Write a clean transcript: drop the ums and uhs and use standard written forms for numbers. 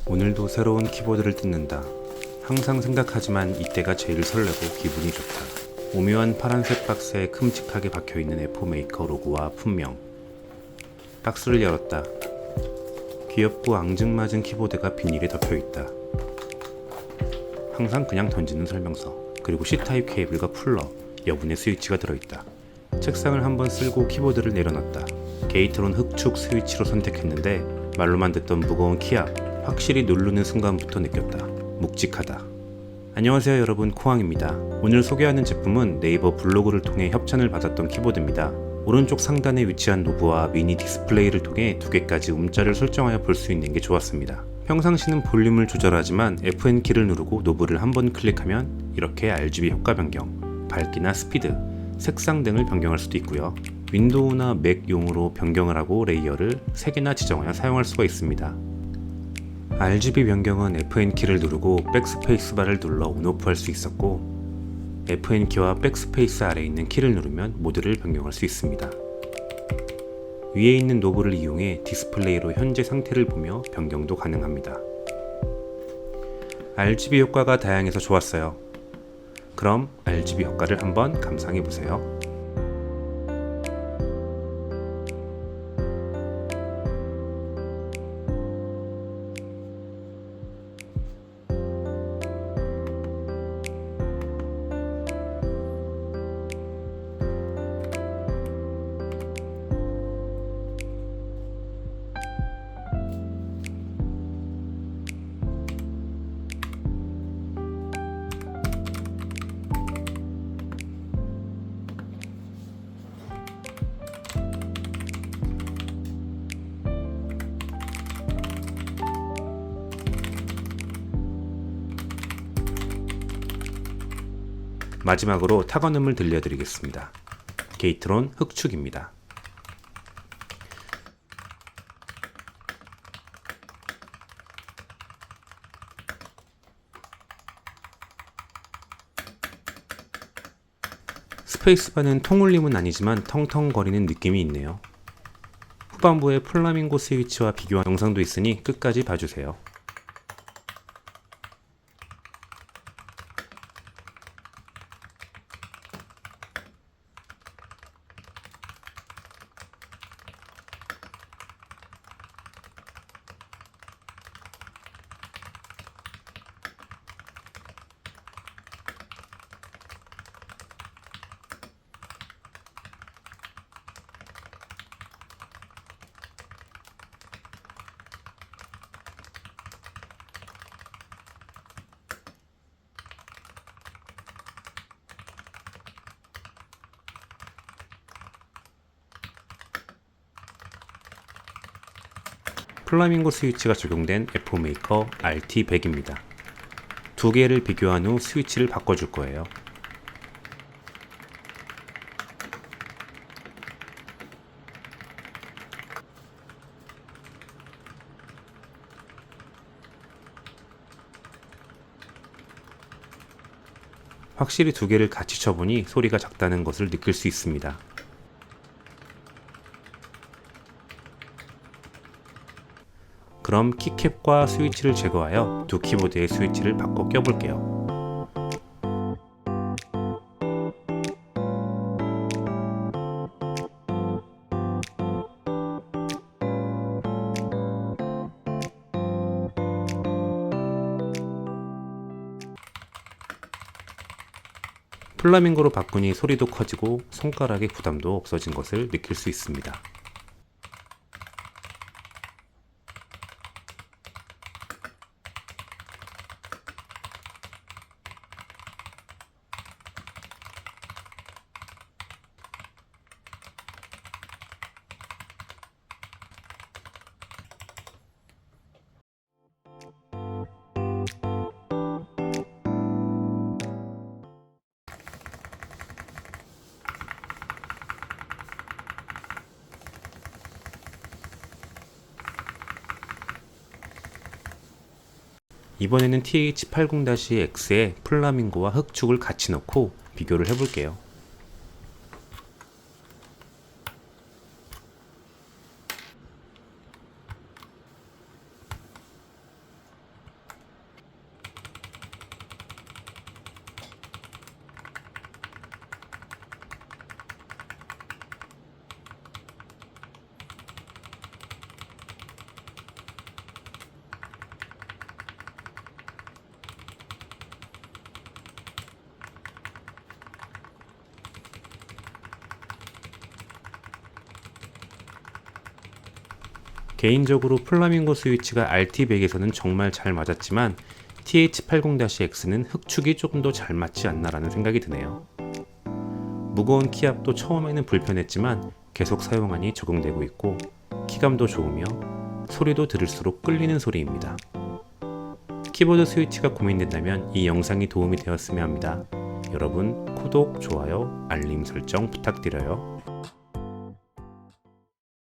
오늘도 새로운 키보드를 뜯는다. 항상 생각하지만 이때가 제일 설레고 기분이 좋다. 오묘한 파란색 박스에 큼직하게 박혀있는 F 메이커 로고와 품명. 박스를 열었다. 귀엽고 앙증맞은 키보드가 비닐에 덮여있다. 항상 그냥 던지는 설명서, 그리고 C타입 케이블과 쿨러, 여분의 스위치가 들어있다. 책상을 한번 쓸고 키보드를 내려놨다. 게이트론 흑축 스위치로 선택했는데 말로만 듣던 무거운 키압, 확실히 누르는 순간부터 느꼈다. 묵직하다. 안녕하세요 여러분, 코앙입니다. 오늘 소개하는 제품은 네이버 블로그를 통해 협찬을 받았던 키보드입니다. 오른쪽 상단에 위치한 노브와 미니 디스플레이를 통해 두 개까지 음자를 설정하여 볼 수 있는 게 좋았습니다. 평상시는 볼륨을 조절하지만 FN키를 누르고 노브를 한번 클릭하면 이렇게 RGB 효과 변경, 밝기나 스피드, 색상 등을 변경할 수도 있고요. 윈도우나 맥용으로 변경을 하고 레이어를 3개나 지정하여 사용할 수가 있습니다. RGB 변경은 FN키를 누르고 백스페이스 바를 눌러 온오프 할 수 있었고, FN키와 백스페이스 아래에 있는 키를 누르면 모드를 변경할 수 있습니다. 위에 있는 노브를 이용해 디스플레이로 현재 상태를 보며 변경도 가능합니다. RGB 효과가 다양해서 좋았어요. 그럼 RGB 효과를 한번 감상해보세요. 마지막으로 타건음을 들려드리겠습니다. 게이트론 흑축입니다. 스페이스바는 통울림은 아니지만 텅텅거리는 느낌이 있네요. 후반부에 플라밍고 스위치와 비교한 영상도 있으니 끝까지 봐주세요. 플라밍고 스위치가 적용된 F메이커 RT100입니다. 두 개를 비교한 후 스위치를 바꿔줄 거예요. 확실히 두 개를 같이 쳐보니 소리가 작다는 것을 느낄 수 있습니다. 그럼 키캡과 스위치를 제거하여 두 키보드의 스위치를 바꿔 껴볼게요. 플라밍고로 바꾸니 소리도 커지고 손가락의 부담도 없어진 것을 느낄 수 있습니다. 이번에는 TH80-X에 플라밍고와 흑축을 같이 넣고 비교를 해볼게요. 개인적으로 플라밍고 스위치가 RT100에서는 정말 잘 맞았지만 TH80-X는 흑축이 조금 더 잘 맞지 않나라는 생각이 드네요. 무거운 키압도 처음에는 불편했지만 계속 사용하니 적응되고 있고 키감도 좋으며 소리도 들을수록 끌리는 소리입니다. 키보드 스위치가 고민된다면 이 영상이 도움이 되었으면 합니다. 여러분 구독, 좋아요, 알림 설정 부탁드려요.